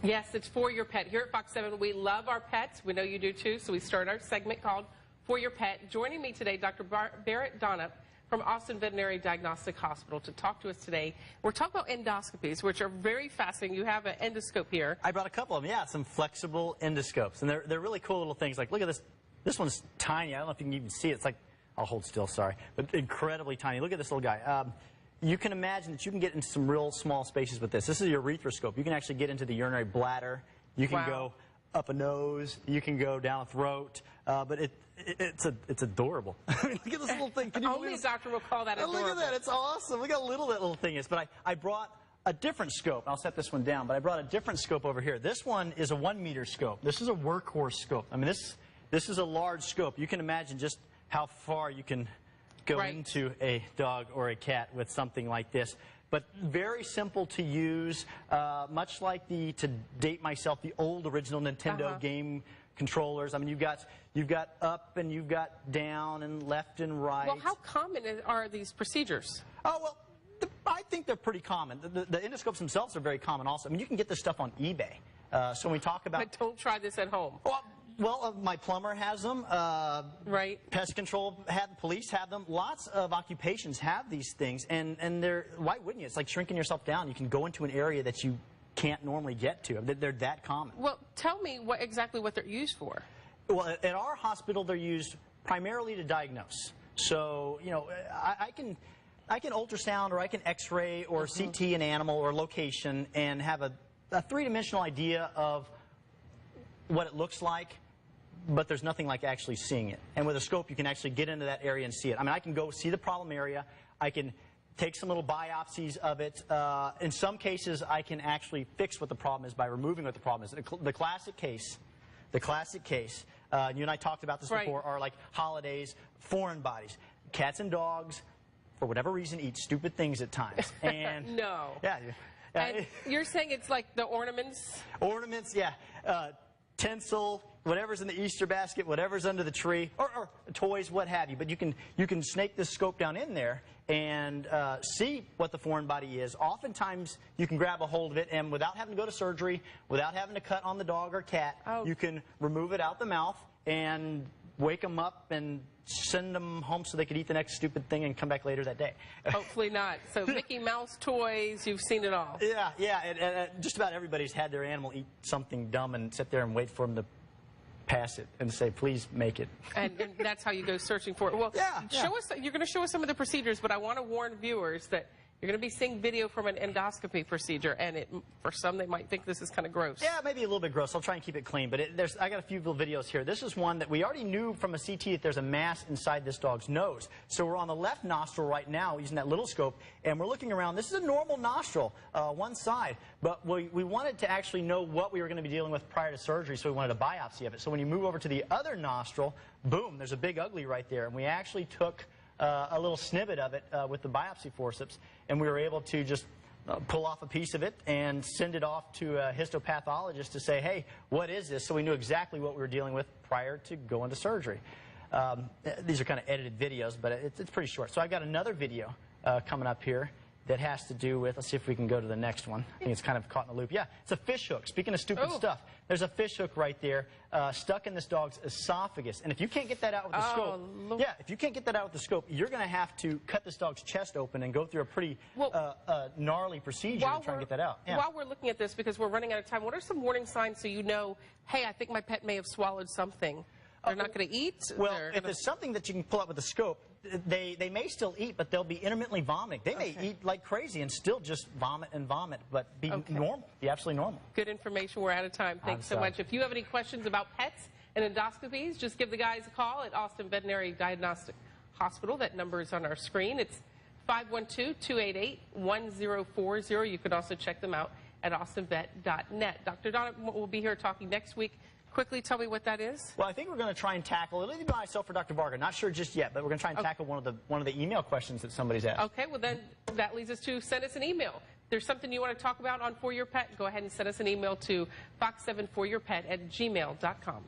Yes, it's For Your Pet. Here at Fox 7, we love our pets. We know you do too, so we start our segment called For Your Pet. Joining me today, Dr. Barrett Donop from Austin Veterinary Diagnostic Hospital to talk to us today. We're talking about endoscopies, which are very fascinating. You have an endoscope here. I brought a couple of them, yeah, some flexible endoscopes. And they're really cool little things. Like, look at this. This one's tiny. I don't know if you can even see it. It's like, I'll hold still, sorry. But incredibly tiny. Look at this little guy. You can imagine that you can get into some real small spaces with this. This is your urethroScope. You can actually get into the urinary bladder. You can go up a nose. You can go down a throat. But it's adorable. I mean, look at this little thing. Can you Only a doctor will call that adorable. Look at that. It's awesome. Look how little that little thing is. But I brought a different scope. I'll set this one down. But I brought a different scope over here. This one is a 1-meter scope. This is a workhorse scope. I mean, this is a large scope. You can imagine just how far you can go into a dog or a cat with something like this. But very simple to use, much like to date myself, the old original Nintendo game controllers. I mean, you've got up and you've got down and left and right. Well, how common are these procedures? Oh, well, I think they're pretty common. The endoscopes themselves are very common also. I mean, you can get this stuff on eBay. So when we talk about... But don't try this at home. Well, my plumber has them. Pest control police have them. Lots of occupations have these things, and they're, why wouldn't you? It's like shrinking yourself down. You can go into an area that you can't normally get to. They're that common. Well, tell me exactly what they're used for. Well, at our hospital, they're used primarily to diagnose. So, you know, I can ultrasound or I can X-ray or CT an animal or location and have a three-dimensional idea of what it looks like, but there's nothing like actually seeing it. And with a scope, you can actually get into that area and see it. I mean, I can go see the problem area. I can take some little biopsies of it. In some cases, I can actually fix what the problem is by removing what the problem is. The classic case, you and I talked about this before, are like holidays, foreign bodies. Cats and dogs, for whatever reason, eat stupid things at times. And no. Yeah. And you're saying it's like the ornaments? Ornaments, yeah. Tinsel, whatever's in the Easter basket, whatever's under the tree, or toys, what have you. But you can snake this scope down in there and see what the foreign body is. Oftentimes, you can grab a hold of it, and without having to go to surgery, without having to cut on the dog or cat, you can remove it out the mouth and wake them up and send them home so they could eat the next stupid thing and come back later that day. Hopefully not. So Mickey Mouse toys, you've seen it all. Yeah, and just about everybody's had their animal eat something dumb and sit there and wait for them to pass it and say, please make it. And that's how you go searching for it. Well, show us. You're going to show us some of the procedures, but I want to warn viewers that you're going to be seeing video from an endoscopy procedure, and for some, they might think this is kind of gross. Yeah, maybe a little bit gross. I'll try and keep it clean. But I got a few little videos here. This is one that we already knew from a CT that there's a mass inside this dog's nose. So we're on the left nostril right now using that little scope, and we're looking around. This is a normal nostril, one side. But we wanted to actually know what we were going to be dealing with prior to surgery, so we wanted a biopsy of it. So when you move over to the other nostril, boom, there's a big ugly right there. And we actually took a little snippet of it with the biopsy forceps, and we were able to just pull off a piece of it and send it off to a histopathologist to say, hey, what is this? So we knew exactly what we were dealing with prior to going to surgery. These are kind of edited videos, but it's pretty short. So I've got another video coming up here that has to do with, let's see if we can go to the next one. I think it's kind of caught in the loop. Yeah, it's a fish hook. Speaking of stupid stuff, there's a fish hook right there stuck in this dog's esophagus. And if you can't get that out with the scope, if you can't get that out with the scope, you're going to have to cut this dog's chest open and go through a pretty gnarly procedure to try and get that out. While we're looking at this, because we're running out of time, what are some warning signs so you know, hey, I think my pet may have swallowed something? They're not going to eat? Well, if it's something that you can pull out with the scope, they may still eat, but they'll be intermittently vomiting. They may eat like crazy and still just vomit and vomit, but be normal, be absolutely normal. Good information. We're out of time. Thanks so much. If you have any questions about pets and endoscopies, just give the guys a call at Austin Veterinary Diagnostic Hospital. That number is on our screen. It's 512-288-1040. You can also check them out at austinvet.net. Dr. Donop will be here talking next week. Quickly tell me what that is. Well, I think we're going to try and tackle it, either by myself or Dr. Varga. Not sure just yet, but we're going to try and tackle one of the email questions that somebody's asked. Okay, well then that leads us to send us an email. If there's something you want to talk about on For Your Pet, go ahead and send us an email to fox7foryourpet@gmail.com.